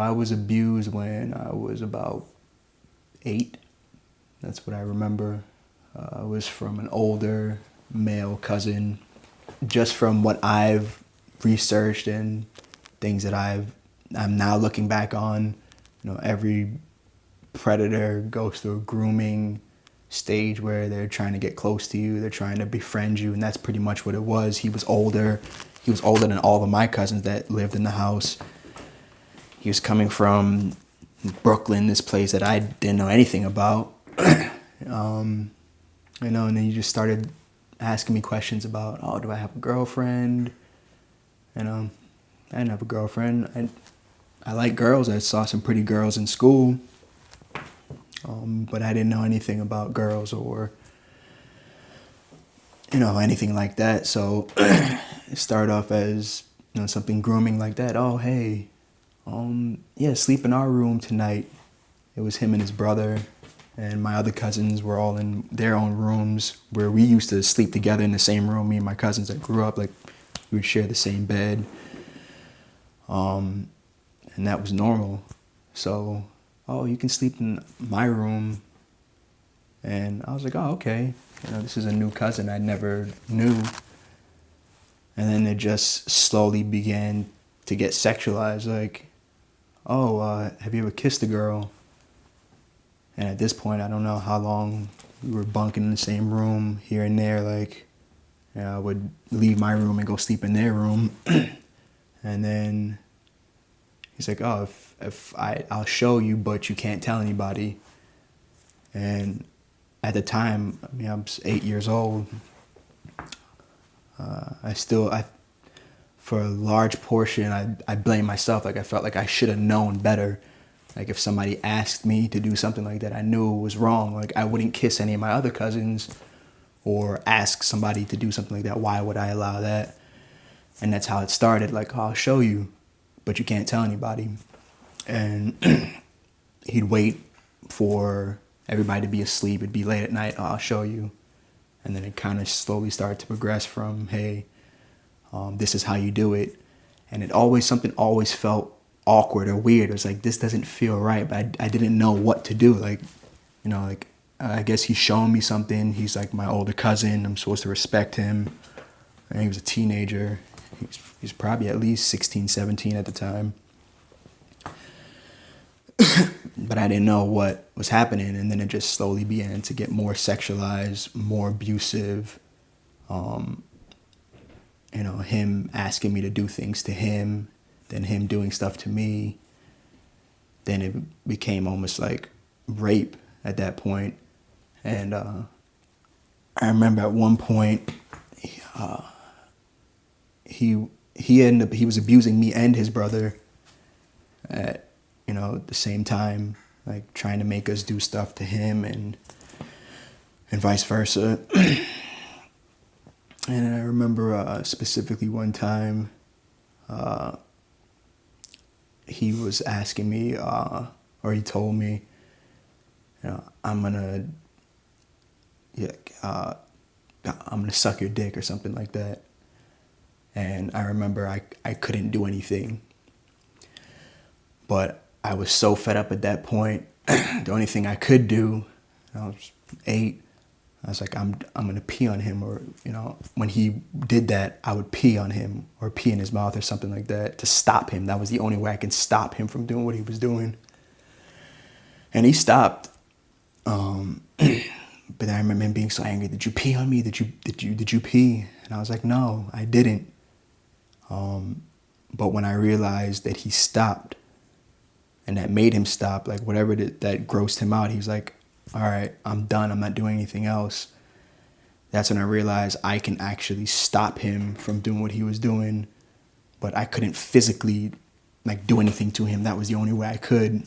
I was abused when I was about 8. That's what I remember. It was from an older male cousin. Just from what I've researched and things that I'm now looking back on, every predator goes through a grooming stage where they're trying to get close to you, they're trying to befriend you, and that's pretty much what it was. He was older. He was older than all of my cousins that lived in the house. He was coming from Brooklyn, this place that I didn't know anything about. And then he just started asking me questions about, oh, do I have a girlfriend? I didn't have a girlfriend. I like girls. I saw some pretty girls in school, but I didn't know anything about girls or, anything like that. So it started off as, something grooming like that. Oh, hey, yeah, sleep in our room tonight. It was him and his brother, and my other cousins were all in their own rooms where we used to sleep together in the same room. Me and my cousins that grew up, like, we would share the same bed. And that was normal. So, oh, you can sleep in my room. And I was like, oh, okay. This is a new cousin I never knew. And then it just slowly began to get sexualized. Like, oh, have you ever kissed a girl? And at this point, I don't know how long we were bunking in the same room here and there. Like, I would leave my room and go sleep in their room. And then he's like, oh, if I'll show you, but you can't tell anybody. And at the time, I was 8 years old. For a large portion, I blame myself. Like, I felt like I should have known better. Like, if somebody asked me to do something like that, I knew it was wrong. Like, I wouldn't kiss any of my other cousins or ask somebody to do something like that. Why would I allow that? And that's how it started. Like, oh, I'll show you, but you can't tell anybody. And he'd wait for everybody to be asleep. It'd be late at night. Oh, I'll show you. And then it kind of slowly started to progress from, hey, this is how you do it. And something always felt awkward or weird. It was like, this doesn't feel right, but I didn't know what to do. Like, I guess he's showing me something. He's like my older cousin. I'm supposed to respect him. And he was a teenager. He's probably at least 16, 17 at the time. But I didn't know what was happening. And then it just slowly began to get more sexualized, more abusive. Him asking me to do things to him, then him doing stuff to me. Then it became almost like rape at that point. And I remember at one point, he was abusing me and his brother at the same time, like trying to make us do stuff to him and vice versa. And I remember specifically one time he was asking me, or he told me, I'm gonna suck your dick or something like that. And I remember I couldn't do anything. But I was so fed up at that point. The only thing I could do, I was 8, I was like, I'm going to pee on him. Or, when he did that, I would pee on him or pee in his mouth or something like that to stop him. That was the only way I could stop him from doing what he was doing. And he stopped. But I remember him being so angry. Did you pee on me? Did you pee? And I was like, no, I didn't. But when I realized that he stopped and that made him stop, like whatever that grossed him out, he was like, all right, I'm done. I'm not doing anything else. That's when I realized I can actually stop him from doing what he was doing, but I couldn't physically do anything to him. That was the only way I could.